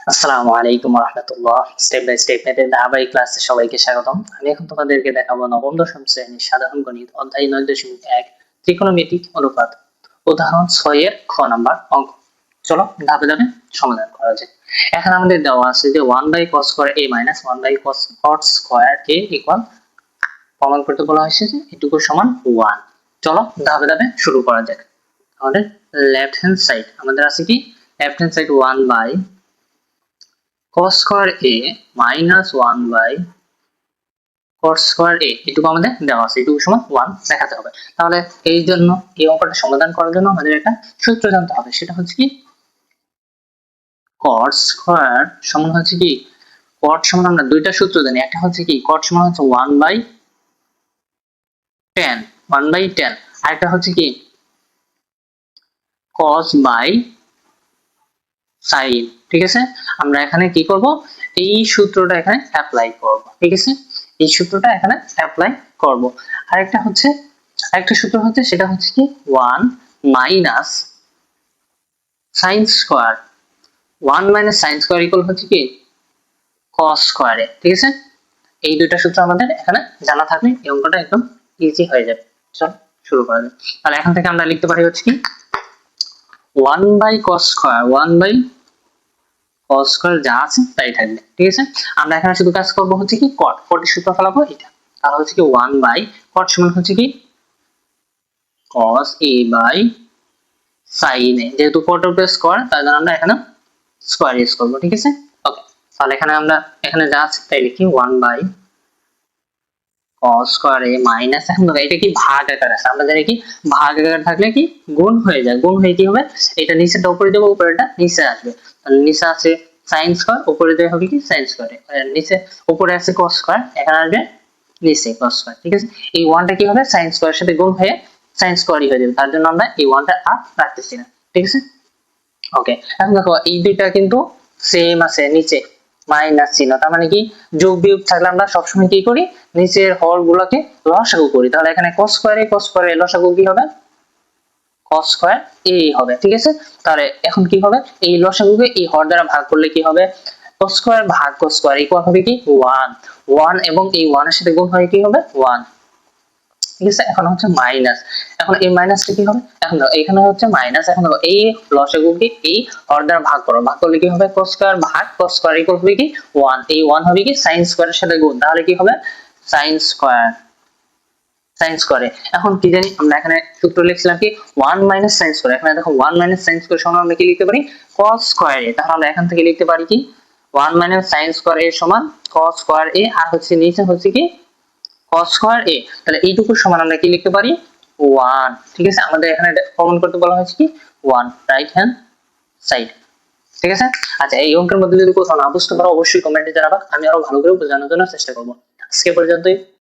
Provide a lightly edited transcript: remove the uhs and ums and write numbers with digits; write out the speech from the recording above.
আসসালামু আলাইকুম রাহমাতুল্লাহ। স্টেপ বাই স্টেপ মেথড ধারাবাহিক ক্লাসে সবাইকে স্বাগতম। আমি এখন তোমাদেরকে দেখাবো নবম দশম শ্রেণীর সাধারণ গণিত অধ্যায় 9.1 ত্রিকোণমিতিক অনুপাত উদাহরণ 6 এর খ নাম্বার অঙ্ক। চলো ধাপে ধাপে সমাধান করা যাক। এখন আমাদের দেওয়া আছে যে 1/cos square a - 1/cos square a equal, প্রমাণ করতে বলা হয়েছে যে এটুকু সমান 1। চলো ধাপে ধাপে শুরু করা যাক। আমাদের লেফট হ্যান্ড সাইড আমাদের আছে কি, left hand side 1/cos square a minus 1/cos square a এটুকু আমাদের দেওয়া আছে, এটুকু সমান 1 দেখাতে হবে। তাহলে এই জন্য এই অঙ্কটা সমাধান করার জন্য আমাদের একটা সূত্র জানতে হবে, সেটা হচ্ছে কি cot স্কয়ার সমান হচ্ছে কি, cot সমান আমরা দুইটা সূত্র জানি। একটা হচ্ছে কি cot সমান হচ্ছে 1/10, 1/10, আরেকটা হচ্ছে কি cos বাই sin। ঠিক আছে, আমরা এখানে কি করব, এই সূত্রটা এখানে অ্যাপ্লাই করব। ঠিক আছে, এই সূত্রটা এখানে অ্যাপ্লাই করব। আরেকটা সূত্র হচ্ছে, সেটা হচ্ছে কি 1 minus sin square, 1 minus sin square equal হচ্ছে কি cos স্কয়ারে। ঠিক আছে, এই দুইটা সূত্র আমাদের এখানে জানা থাকলে এই অঙ্কটা একদম ইজি হয়ে যাবে। চলো শুরু করা যাক। তাহলে এখান থেকে আমরা লিখতে পারি হচ্ছে কি 1/cos স্কয়ার, 1/cos স্কয়ার যা আছে তাই থাকবে। ঠিক আছে, আমরা এখানে শুধু কাজ করব হচ্ছে কি cot, cot এর সূত্র ফেলাবো এটা। তাহলে হচ্ছে কি 1/cot সমান হচ্ছে কি cos a by sin a, যেহেতু cot এর উপরে স্কয়ার তার জন্য আমরা এখানে স্কয়ার ইউজ করব। ঠিক আছে, ওকে। তাহলে এখানে যা আছে তাই লিখি 1/cos স্কয়ার a মাইনাস, এখন দেখো এটা কি ভাগ আকার আছে, আমরা জানি কি ভাগ আকার থাকলে কি গুণ হয়ে যায়, গুণ হয়ে কি হবে, এটা নিচেটা উপরে দেবো, উপরেটা নিচে আসবে। তাহলে নিচে আছে sin স্কয়ার, উপরে দেওয়া হবে কি sin স্কয়ার, নিচে উপরে আছে cos স্কয়ার, এখানে আসবে নিচে cos স্কয়ার। ঠিক আছে, এই 1টা কি হবে sin স্কয়ারের সাথে গুণ হয়ে sin স্কয়ারই হয়ে যাবে, তার জন্য আমরা এই 1টা আর রাখতেছি না। ঠিক আছে, ওকে। এখন দেখো এই দুইটা কিন্তু সেম আছে, নিচে মাইনাস চিহ্ন, তার মানে কি যোগ বিয়োগ থাকলে আমরা সবসময় কি করি, নিচের হর গুলোকে লসাগু করি। তাহলে এখানে cos স্কয়ারে লসাগু কি হবে, cos স্কয়ার a হবে। ঠিক আছে, তাহলে এখন কি হবে, এই লসাগুকে এই হর দ্বারা ভাগ করলে কি হবে, cos স্কয়ার ভাগ cos স্কয়ার ইকুয়াল হবে কি 1, 1 এবং এই 1 এর সাথে গুণ হয় কি হবে 1। ঠিক আছে, এখন হচ্ছে মাইনাস, এখন এই মাইনাসটা কি হবে, এখন দেখো এখানে হচ্ছে মাইনাস, এখন দেখো এই লসাগুকে এই হর দ্বারা ভাগ করো, ভাগ করলে কি হবে cos স্কয়ার ভাগ cos স্কয়ার ইকুয়াল হবে কি 1, এই 1 হবে কি sin স্কয়ারের সাথে গুণ, তাহলে কি হবে sin স্কয়ারে। এখন কি জানি আমরা এখানে সূত্র লিখছিলাম কি 1 মাইনাস sin স্কয়ার, এখানে দেখো 1 মাইনাস sin স্কয়ার সমান আমরা কি লিখতে পারি cos স্কয়ার a, তাহলে আমরা এখান থেকে লিখতে পারি কি 1 মাইনাস sin স্কয়ার a সমান cos স্কয়ার a, আর হচ্ছে নিচে হচ্ছে কি cos স্কয়ার a। তাহলে এইটুকু সমান আমরা কি লিখতে পারি 1। ঠিক আছে, আমাদের এখানে প্রমাণ করতে বলা হয়েছে কি 1 রাইট হ্যান্ড সাইড। ঠিক আছে, আচ্ছা এই অঙ্কের মধ্যে যদি কোথাও না বুঝতে পারো অবশ্যই কমেন্টে জানাবা, আমি আরো ভালো করে বোঝানোর জন্য চেষ্টা করব। আজকে পর্যন্তই।